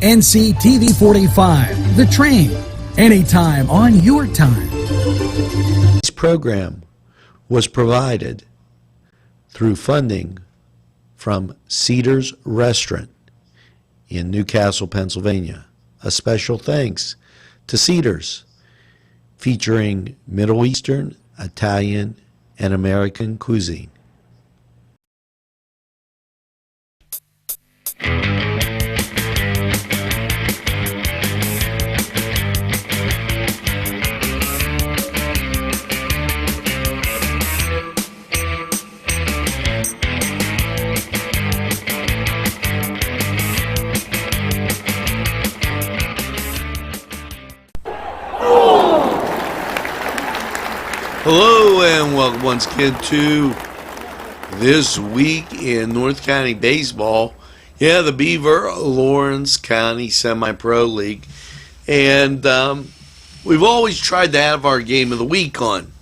NCTV45, The Train, anytime on your time. This program was provided through funding from Cedars Restaurant in Newcastle, Pennsylvania. A special thanks to Cedars, featuring Middle Eastern, Italian, and American cuisine. Hello and welcome once again to This Week in North County Baseball. Yeah, the Beaver Lawrence County Semi-Pro League. And we've always tried to have our game of the week on.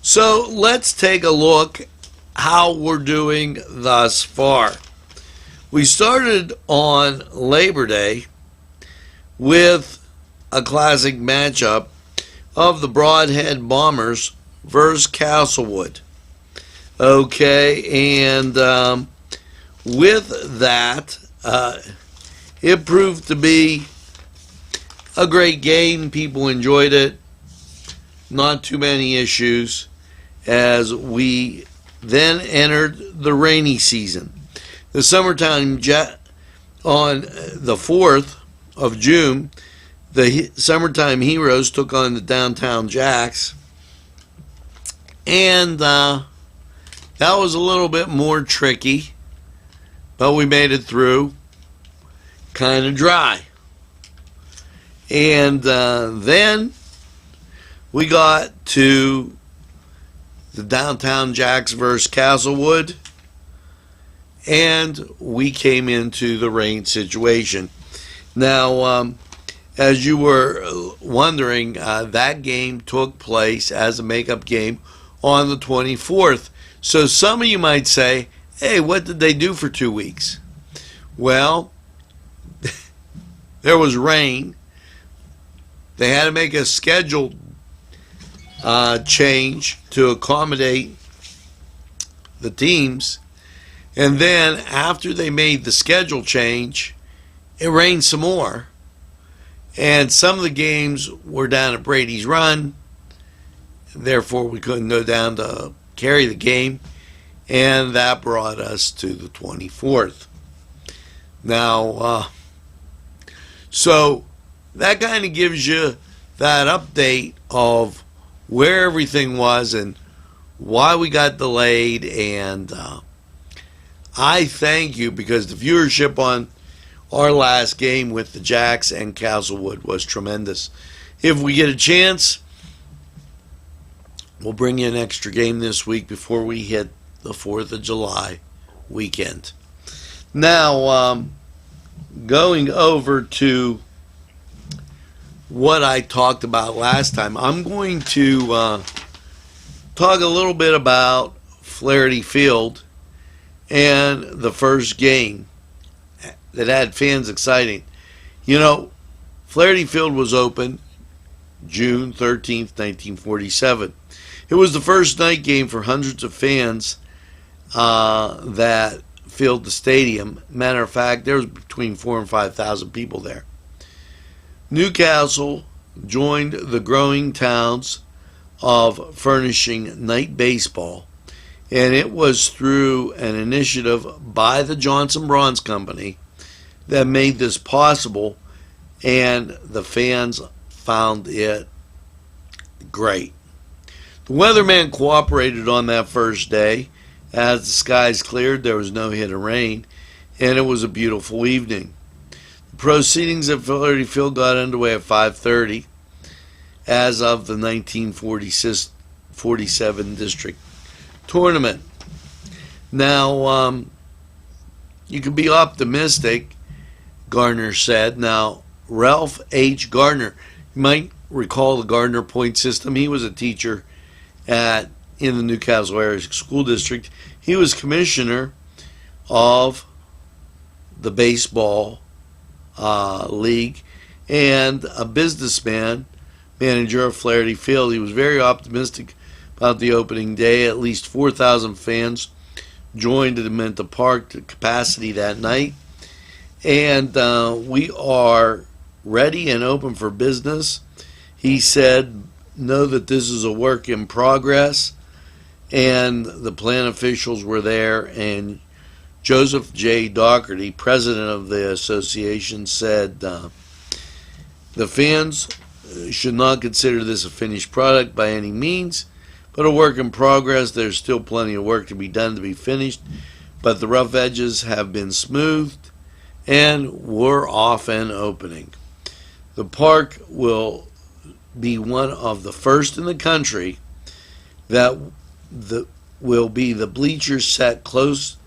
So let's take a look how we're doing thus far. We started on Labor Day with a classic matchup of the Broadhead Bombers versus Castlewood. Okay, and with that, it proved to be a great game. People enjoyed it. Not too many issues as we then entered the rainy season. The summertime on the 4th of June, the Summertime Heroes took on the Downtown Jacks, and that was a little bit more tricky, but we made it through. Kind of dry. And then we got to the Downtown Jacks versus Castlewood, and we came into the rain situation. Now, as you were wondering, that game took place as a makeup game on the 24th. So some of you might say, hey, what did they do for 2 weeks? Well, there was rain. They had to make a schedule change to accommodate the teams. And then after they made the schedule change, it rained some more. And some of the games were down at Brady's Run. Therefore, we couldn't go down to carry the game. And that brought us to the 24th. Now, so that kind of gives you that update of where everything was and why we got delayed. And I thank you, because the viewership on our last game with the Jacks and Castlewood was tremendous. If we get a chance, we'll bring you an extra game this week before we hit the 4th of July weekend. Now, going over to what I talked about last time, I'm going to talk a little bit about Flaherty Field and the first game that had fans exciting. You know, Flaherty Field was open June 13th, 1947. It was the first night game for hundreds of fans that filled the stadium. Matter of fact, there was between 4,000 and 5,000 people there. Newcastle joined the growing towns of furnishing night baseball, and it was through an initiative by the Johnson Bronze Company that made this possible, and the fans found it great. The weatherman cooperated on that first day. As the skies cleared, there was no hit of rain, and it was a beautiful evening. The proceedings at Flaherty Field got underway at 5:30 as of the 1947 district tournament. Now, you can be optimistic, Gardner said. Now, Ralph H. Gardner, you might recall the Gardner point system. He was a teacher in the Newcastle area school district. He was commissioner of the baseball league, and a businessman, manager of Flaherty Field. He was very optimistic about the opening day. At least 4,000 fans joined him at the park to capacity that night. And we are ready and open for business. He said, know that this is a work in progress. And the plant officials were there, and Joseph J. Dougherty, president of the association, said the fans should not consider this a finished product by any means, but a work in progress. There's still plenty of work to be done to be finished, but the rough edges have been smoothed, and we're off and opening. The park will be one of the first in the country that will be the bleachers set close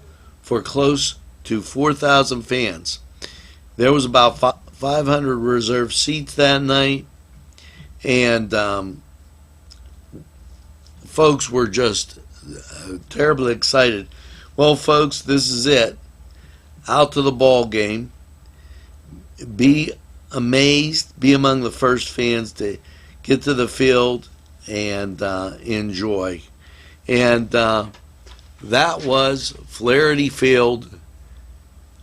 to 4,000 fans. There was about 500 reserved seats that night, and folks were just terribly excited. Well, folks, this is it. Out to the ball game. Be amazed. Be among the first fans to get to the field and enjoy. And that was Flaherty Field,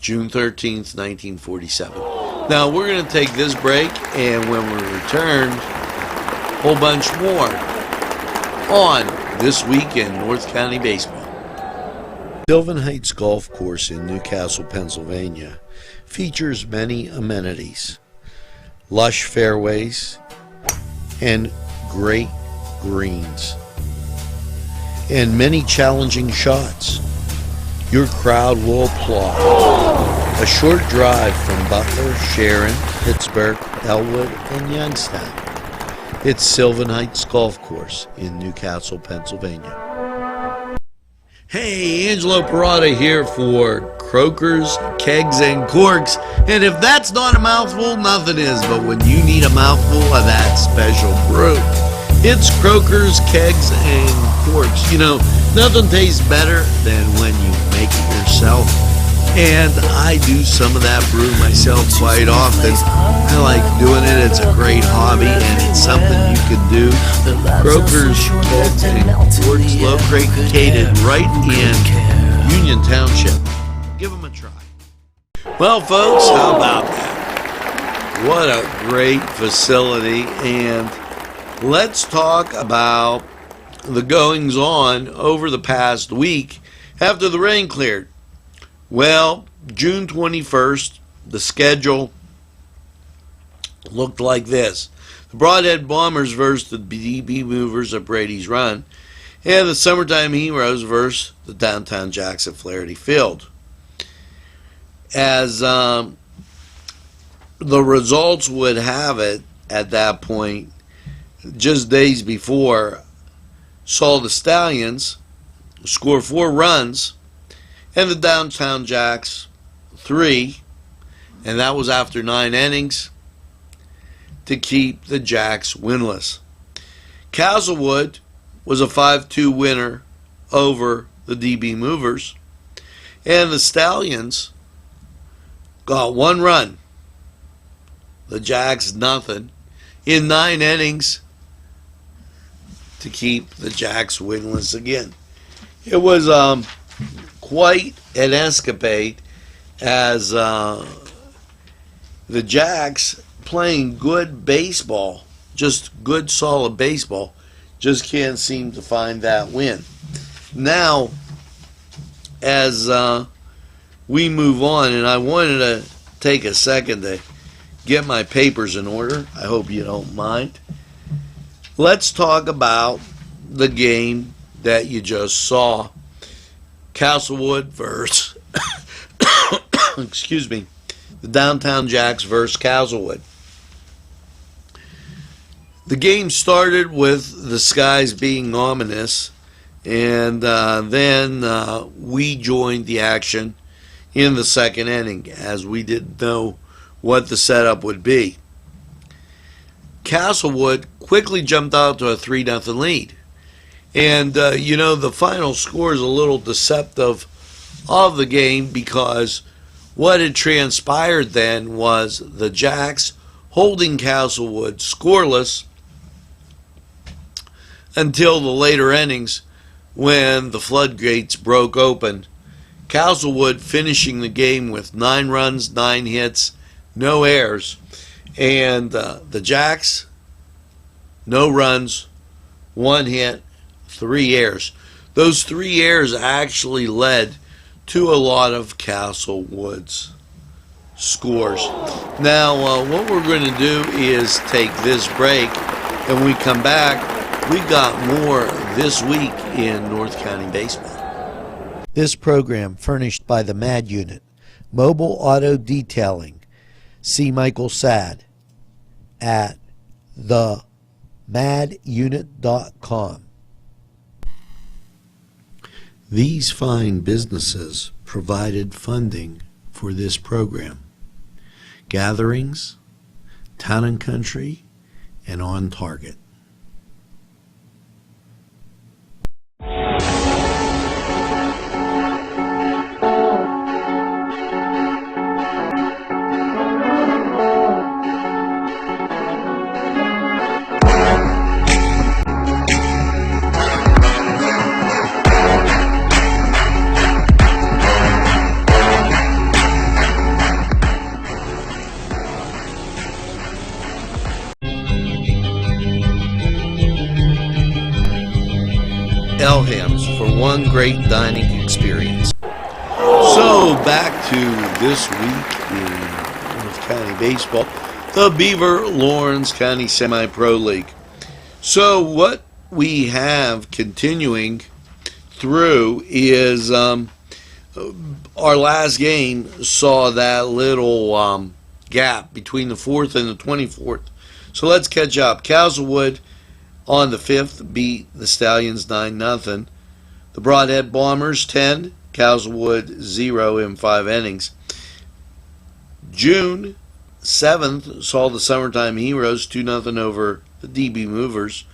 June 13th, 1947. Now, we're going to take this break, and when we return, a whole bunch more on This Week in North County Baseball. Sylvan Heights Golf Course in Newcastle, Pennsylvania features many amenities, lush fairways, and great greens, and many challenging shots. Your crowd will applaud. A short drive from Butler, Sharon, Pittsburgh, Elwood, and Youngstown. It's Sylvan Heights Golf Course in Newcastle, Pennsylvania. Hey, Angelo Parada here for Croakers, Kegs, and Corks. And if that's not a mouthful, nothing is. But when you need a mouthful of that special brew, it's Croakers, Kegs, and Corks. You know, nothing tastes better than when you make it yourself. And I do some of that brew myself quite often. I like doing it. It's a great hobby, and it's something you can do. Croakers, Kegs, and Corks, located right in Union Township. Give them a try. Well, folks, how about that? What a great facility. And let's talk about the goings-on over the past week after the rain cleared. Well, June 21st, the schedule looked like this. The Broadhead Bombers versus the DB Movers of Brady's Run, and the Summertime Heroes versus the Downtown Jacks at Flaherty Field. As the results would have it at that point, just days before, saw the Stallions score 4 runs and the Downtown Jacks 3, and that was after 9 innings, to keep the Jacks winless. Castlewood was a 5-2 winner over the DB Movers, and the Stallions got 1 run. The Jacks nothing in 9 innings to keep the Jacks winless again. It was quite an escapade, as the Jacks, playing good baseball, just good solid baseball, just can't seem to find that win. Now, as we move on, and I wanted to take a second to get my papers in order, I hope you don't mind. Let's talk about the game that you just saw. Castlewood versus excuse me, the Downtown Jacks versus Castlewood. The game started with the skies being ominous, and then we joined the action in the second inning, as we didn't know what the setup would be. Castlewood quickly jumped out to a 3-0 lead. And, the final score is a little deceptive of the game, because What had transpired then was the Jacks holding Castlewood scoreless until the later innings when the floodgates broke open. Castlewood finishing the game with 9 runs, 9 hits, no errors. And the Jacks, no runs, 1 hit, 3 errors. Those 3 errors actually led to a lot of Castlewood's scores. Now, what we're going to do is take this break, and when we come back, we got more this week in North County baseball. This program furnished by the MAD Unit, Mobile Auto Detailing. See Michael Sad at themadunit.com. These fine businesses provided funding for this program. Gatherings, Town and Country, and On Target. Elham's for one great dining experience. So back to this week in North County baseball, the Beaver Lawrence County Semi-Pro League. So what we have continuing through is our last game saw that little gap between the 4th and the 24th. So let's catch up. Castlewood on the 5th beat the Stallions 9-0. The Broadhead Bombers 10, Castlewood 0 in 5 innings. June 7th saw the Summertime Heroes 2-0 over the DB Movers,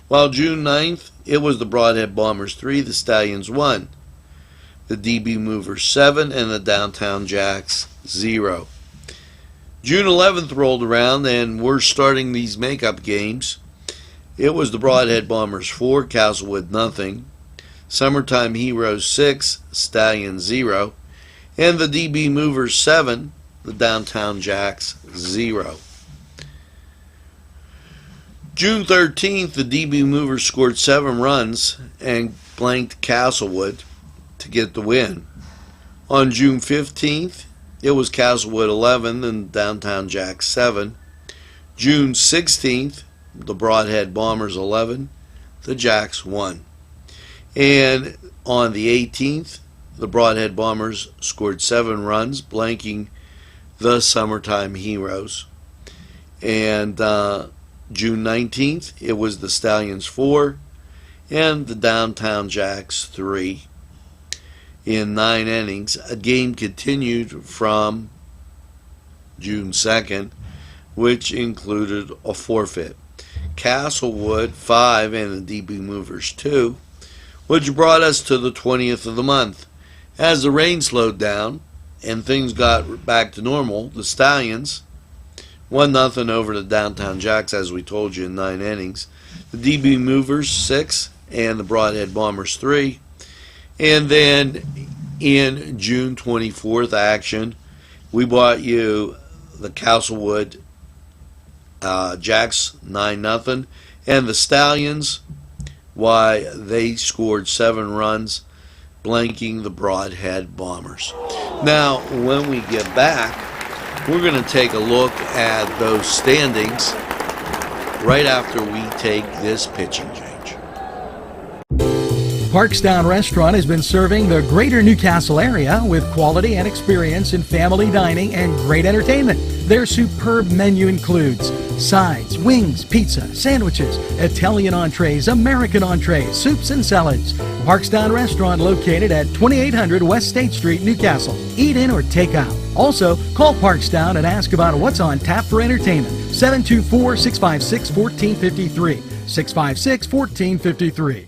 while June 9th it was the Broadhead Bombers 3, the Stallions 1, the DB Movers 7, and the Downtown Jacks 0. June 11th rolled around and we're starting these makeup games. It was the Broadhead Bombers 4, Castlewood nothing, Summertime Heroes 6, Stallions 0, and the DB Movers 7, the Downtown Jacks 0. June 13th, the DB Movers scored 7 runs and blanked Castlewood to get the win. On June 15th, it was Castlewood 11 and Downtown Jacks 7. June 16th, the Broadhead Bombers 11, the Jacks 1. And on the 18th, the Broadhead Bombers scored 7 runs, blanking the Summertime Heroes. And June 19th, it was the Stallions 4 and the Downtown Jacks 3. In 9 innings, a game continued from June 2nd, which included a forfeit. Castlewood 5 and the DB Movers 2, which brought us to the 20th of the month. As the rain slowed down and things got back to normal, the Stallions 1-0 over the Downtown Jacks, as we told you, in 9 innings. The DB Movers 6 and the Broadhead Bombers 3. And then in June 24th action, we brought you the Castlewood Jacks 9-0, and the Stallions, why they scored 7 runs, blanking the Broadhead Bombers. Now, when we get back, we're going to take a look at those standings right after we take this pitching change. Parkstown Restaurant has been serving the greater Newcastle area with quality and experience in family dining and great entertainment. Their superb menu includes sides, wings, pizza, sandwiches, Italian entrees, American entrees, soups and salads. Parkstown Restaurant located at 2800 West State Street, Newcastle. Eat in or take out. Also, call Parkstown and ask about what's on tap for entertainment. 724-656-1453. 656-1453.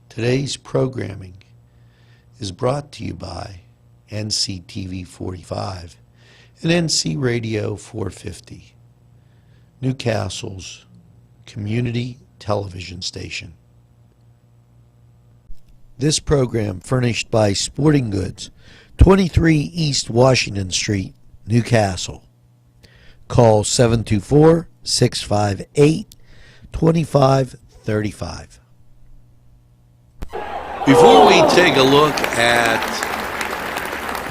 Today's programming is brought to you by NCTV45, and NC Radio 450, Newcastle's community television station. This program furnished by Sporting Goods, 23 East Washington Street, Newcastle. Call 724-658-2535. Before we take a look at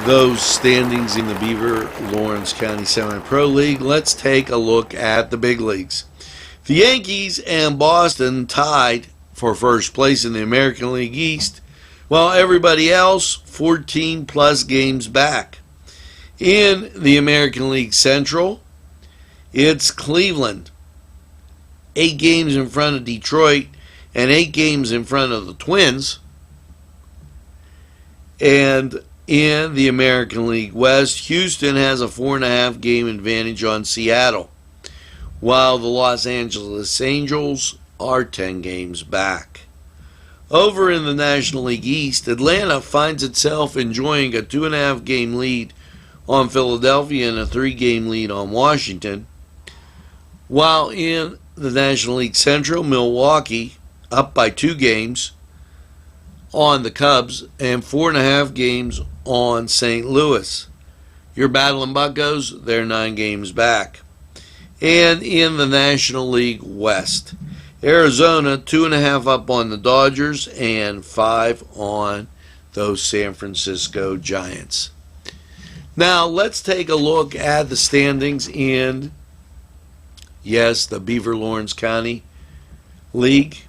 those standings in the Beaver Lawrence County Semi-Pro League, let's take a look at the big leagues. The Yankees and Boston tied for first place in the American League East, while everybody else 14 plus games back. In the American League Central, it's Cleveland, 8 games in front of Detroit and 8 games in front of the Twins. And in the American League West, Houston has a 4.5 game advantage on Seattle, while the Los Angeles Angels are 10 games back. Over in the National League East, Atlanta finds itself enjoying a 2.5 game lead on Philadelphia and a 3 game lead on Washington, while in the National League Central, Milwaukee up by 2 games on the Cubs and 4.5 games on St. Louis. Your battling Buccos, they're 9 games back. And in the National League West, Arizona 2.5 up on the Dodgers and 5 on those San Francisco Giants. Now let's take a look at the standings in, yes, the Beaver Lawrence County League.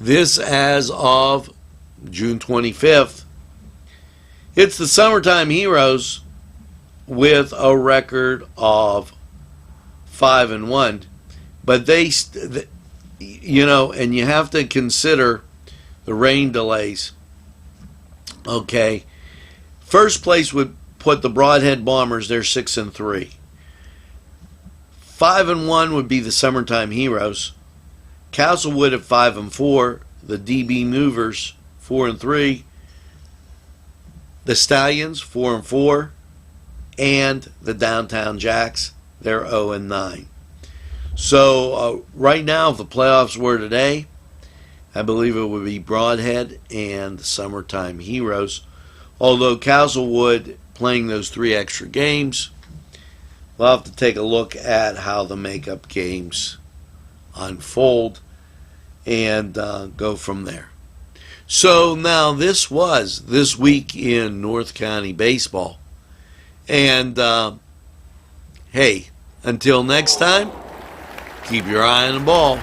This as of June 25th. It's the Summertime Heroes with a record of 5-1, but they, and you have to consider the rain delays. Okay, first place would put the Broadhead Bombers. They're 6-3. 5-1 would be the Summertime Heroes. Castlewood at 5-4. The DB Movers 4-3. The Stallions 4-4, and the Downtown Jacks, they're 0-9. So right now, if the playoffs were today, I believe it would be Broadhead and the Summertime Heroes. Although Castlewood playing those 3 extra games, we'll have to take a look at how the makeup games unfold and go from there. So now this was This Week in North County Baseball. And hey, until next time, keep your eye on the ball.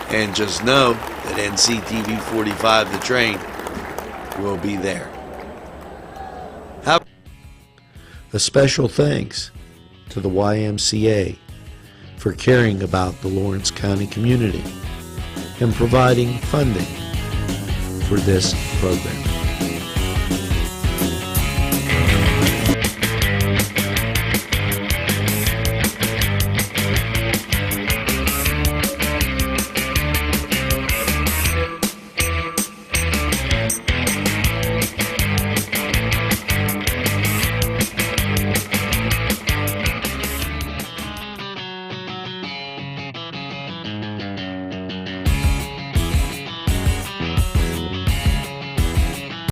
And just know that NCTV45 the train will be there. A special thanks to the YMCA for caring about the Lawrence County community and providing funding for this program.